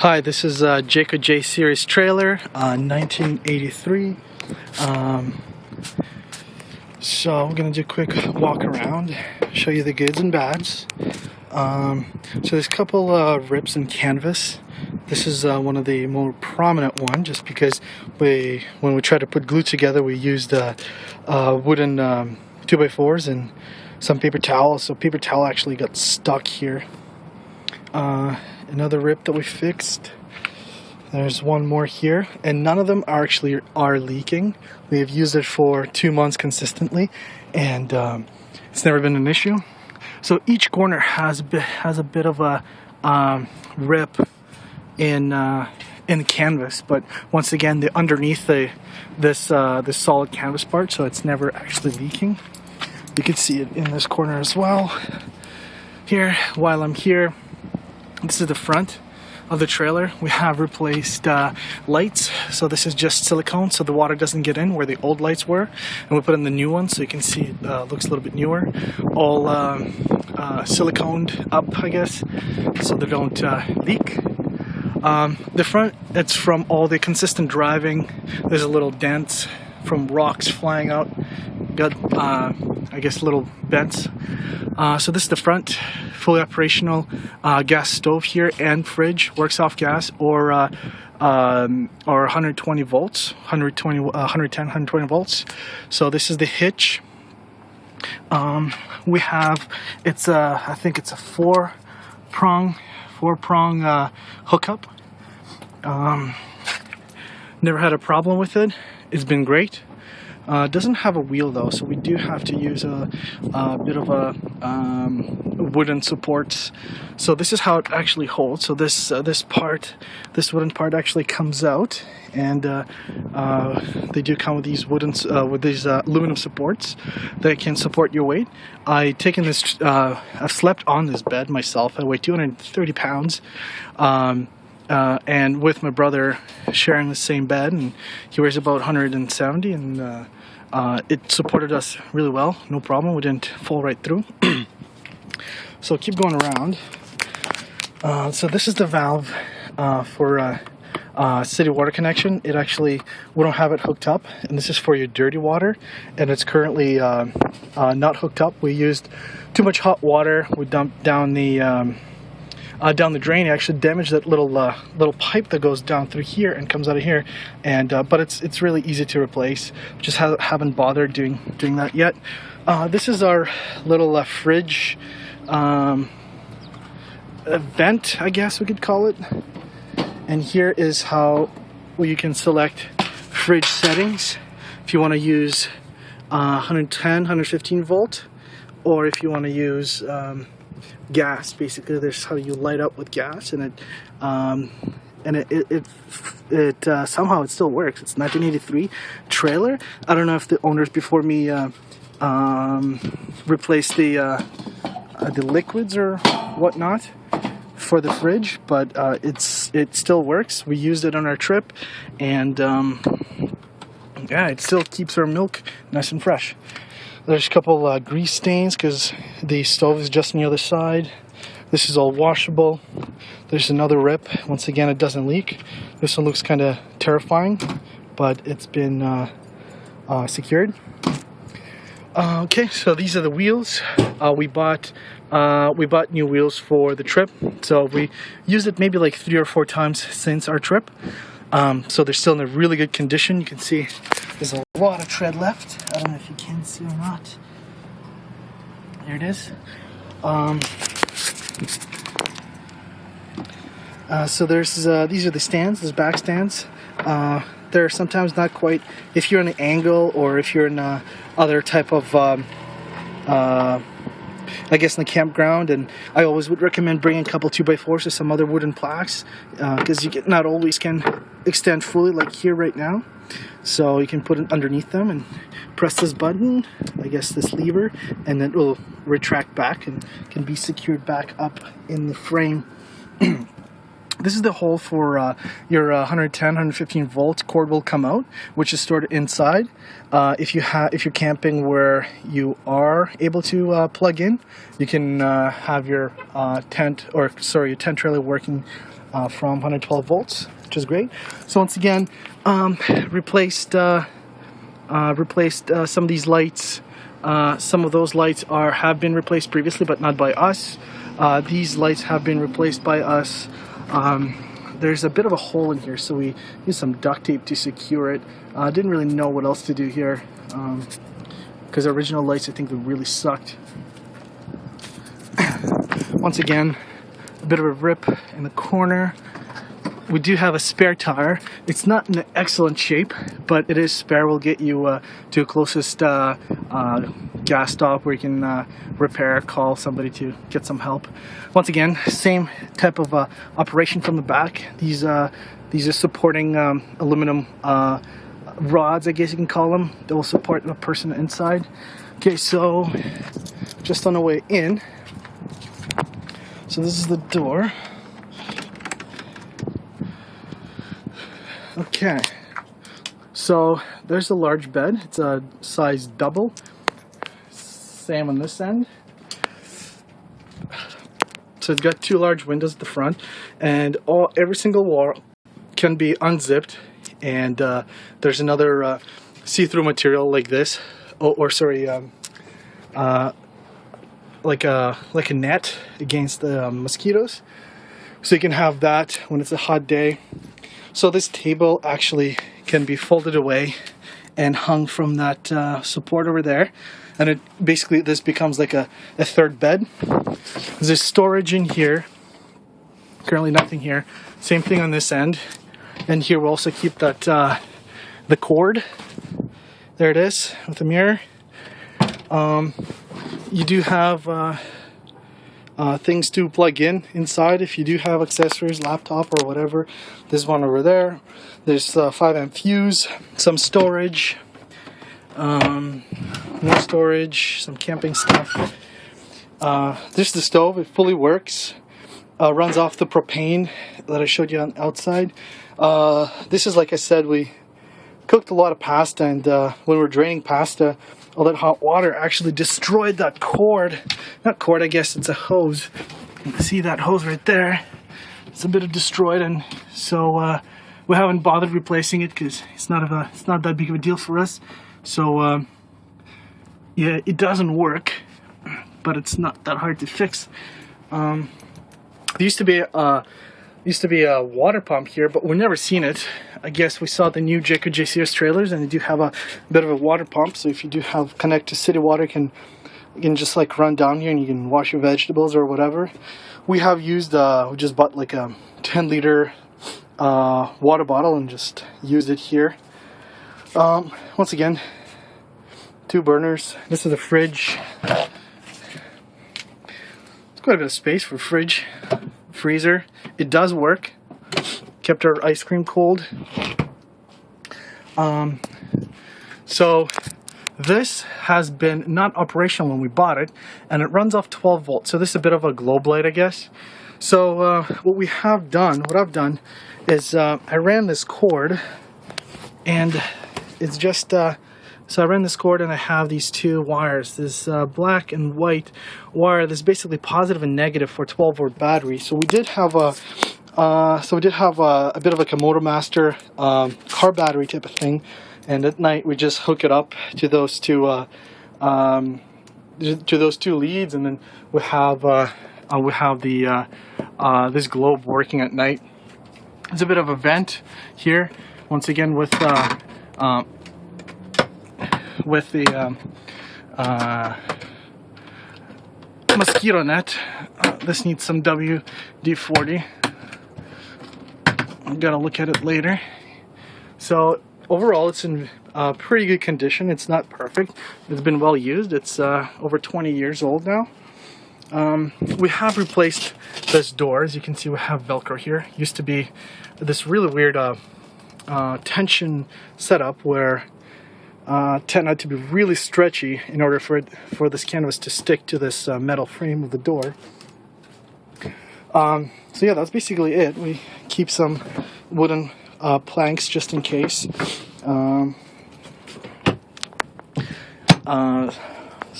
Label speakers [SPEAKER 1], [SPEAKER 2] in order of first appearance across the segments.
[SPEAKER 1] Hi, this is Jayco J Series trailer, 1983. So I'm gonna do a quick walk around, show you the goods and bads. So there's a couple rips in canvas. This is one of the more prominent one, just because when we tried to put glue together, we used wooden 2x4s and some paper towel. So paper towel actually got stuck here. Another rip that we fixed. There's one more here, and none of them are leaking. We have used it for 2 months consistently, and it's never been an issue. So each corner has a bit of a rip in the canvas, but once again, underneath this solid canvas part, so it's never actually leaking. You can see it in this corner as well. Here, while I'm here, this is the front of the trailer. We have replaced lights, so this is just silicone so the water doesn't get in where the old lights were, and we put in the new one so you can see it looks a little bit newer, all siliconed up, I guess, so they don't leak. The front, it's from all the consistent driving. There's a little dents from rocks flying out, got I guess little bends. So this is the front, fully operational gas stove here and fridge, works off gas or 120 volts, 110, 120 volts. So this is the hitch. We have, I think it's a four prong hookup. Never had a problem with it. It's been great. Doesn't have a wheel though, so we do have to use a bit of a wooden supports. So this is how it actually holds. So this wooden part actually comes out, and they do come with these aluminum supports that can support your weight. I've slept on this bed myself. I weigh 230 pounds. And with my brother sharing the same bed, and he weighs about 170, and it supported us really well, no problem. We didn't fall right through. So keep going around. So this is the valve for city water connection. We don't have it hooked up, and this is for your dirty water, and it's currently not hooked up. We used too much hot water. We dumped down the drain. It actually damaged that little pipe that goes down through here and comes out of here, and but it's really easy to replace. Just haven't bothered doing that yet. This is our little fridge vent, I guess we could call it, and here is how you can select fridge settings if you want to use 110, 115 volt, or if you want to use gas. Basically, there's how you light up with gas, and it somehow it still works. It's 1983 trailer. I don't know if the owners before me replaced the liquids or whatnot for the fridge, but it still works. We used it on our trip, and yeah, it still keeps our milk nice and fresh. There's a couple grease stains because the stove is just on the other side. This is all washable. There's another rip. Once again, it doesn't leak. This one looks kind of terrifying, but it's been secured. Okay, so these are the wheels. We bought new wheels for the trip. So we used it maybe like 3 or 4 times since our trip. So they're still in a really good condition. You can see there's a lot of tread left. I don't know if you can see or not. There it is. So these are the stands, those back stands. They're sometimes not quite, if you're in an angle or if you're in other type of I guess in the campground, and I always would recommend bringing a couple 2x4s or some other wooden planks, because not always can extend fully like here right now. So you can put it underneath them and press this button, I guess this lever, and then it will retract back and can be secured back up in the frame. This is the hole for your 110, 115 volts cord will come out, which is stored inside. If you're camping where you are able to plug in, you can have your tent trailer working from 112 volts, which is great. So once again, replaced some of these lights. Some of those lights have been replaced previously, but not by us. These lights have been replaced by us. There's a bit of a hole in here, so we used some duct tape to secure it. Didn't really know what else to do here, because the original lights, I think, they really sucked. Once again, a bit of a rip in the corner. We do have a spare tire. It's not in excellent shape, but it is spare. We'll get you to the closest gas stop where you can repair, call somebody to get some help. Once again, same type of operation from the back. These are supporting aluminum rods, I guess you can call them. That will support the person inside. Okay, so just on the way in. So this is the door. Okay, so there's a large bed. It's a size double. Same on this end. So it's got two large windows at the front, and every single wall can be unzipped. And there's another see-through material like this, like a net against the mosquitoes. So you can have that when it's a hot day. So this table actually can be folded away and hung from that support over there. And this becomes like a third bed. There's storage in here. Currently nothing here. Same thing on this end. And here we'll also keep that the cord. There it is with the mirror. You do have things to plug in inside if you do have accessories, laptop or whatever. There's one over there. There's a 5-amp fuse, some storage, more storage, some camping stuff. This is the stove. It fully works. Runs off the propane that I showed you on outside. This is, like I said, we cooked a lot of pasta, and when we're draining pasta, all that hot water actually destroyed that cord. Not cord, I guess it's a hose. You can see that hose right there. It's a bit of destroyed, and so we haven't bothered replacing it because it's not that big of a deal for us. So yeah, it doesn't work, but it's not that hard to fix. There used to be a water pump here, but we've never seen it. I guess we saw the new Jayco JCS trailers, and they do have a bit of a water pump. So if you do have connect to city water, you can just like run down here and you can wash your vegetables or whatever. We have used we just bought like a 10-liter water bottle and just used it here. Once again, 2 burners. This is a fridge. It's quite a bit of space for fridge. Freezer. It does work. Kept our ice cream cold. So this has been not operational when we bought it, and it runs off 12 volts. So this is a bit of a globe light, I guess. So what I've done is I ran this cord, and it's just so I ran this cord, and I have these 2 wires, this black and white wire. That's basically positive and negative for 12-volt battery. So we did have a bit of like a Motor Master car battery type of thing, and at night we just hook it up to those two leads, and then we have the this globe working at night. There's a bit of a vent here, once again with the mosquito net. This needs some WD-40. I'm gonna look at it later. So overall, it's in pretty good condition. It's not perfect. It's been well used. It's over 20 years old now. We have replaced this door. As you can see, we have Velcro here. It used to be this really weird tension setup where tent had to be really stretchy in order for this canvas to stick to this metal frame of the door. So yeah, that's basically it. We keep some wooden planks just in case. So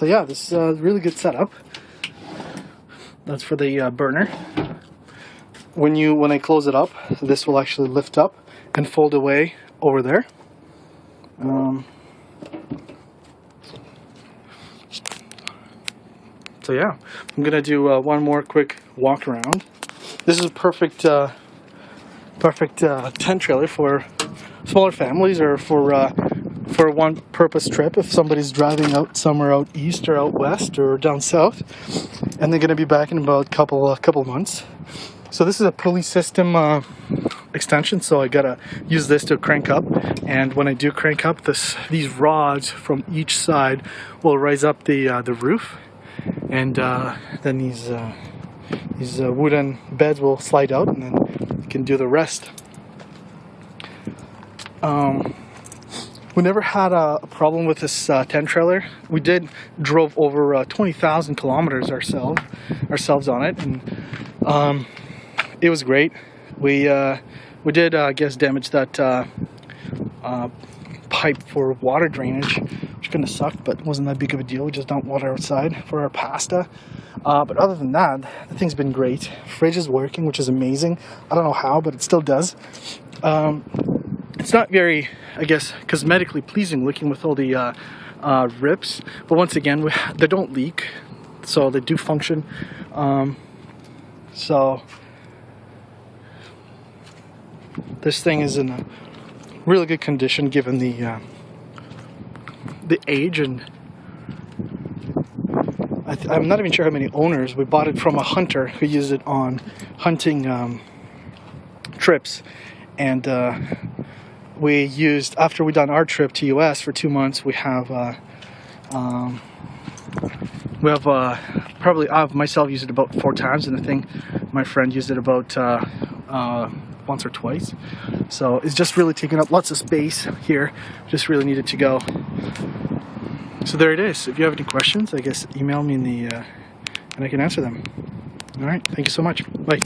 [SPEAKER 1] yeah, this is a really good setup. That's for the burner. when I close it up, this will actually lift up and fold away over there. So yeah, I'm gonna do one more quick walk around. This is a perfect tent trailer for smaller families or for a one-purpose trip. If somebody's driving out somewhere out east or out west or down south, and they're gonna be back in about a couple months. So this is a pulley system extension, so I gotta use this to crank up, and when I do crank up, these rods from each side will raise up the roof, and then these wooden beds will slide out, and then you can do the rest. We never had a problem with this tent trailer. We drove over 20,000 kilometers ourselves on it, and it was great. We did, I guess, damage that pipe for water drainage, which kind of sucked, but wasn't that big of a deal. We just dumped water outside for our pasta. But other than that, the thing's been great. Fridge is working, which is amazing. I don't know how, but it still does. It's not very, I guess, cosmetically pleasing looking with all the rips, but once again, they don't leak, so they do function. So this thing is in a really good condition given the age, and I'm not even sure how many owners. We bought it from a hunter who used it on hunting trips, and we used, after we done our trip to US for 2 months, we have probably I've myself used it about 4 times, and I think my friend used it about once or twice. So it's just really taking up lots of space here. Just really needed to go. So there it is. If you have any questions, I guess email me and I can answer them. All right. Thank you so much. Bye.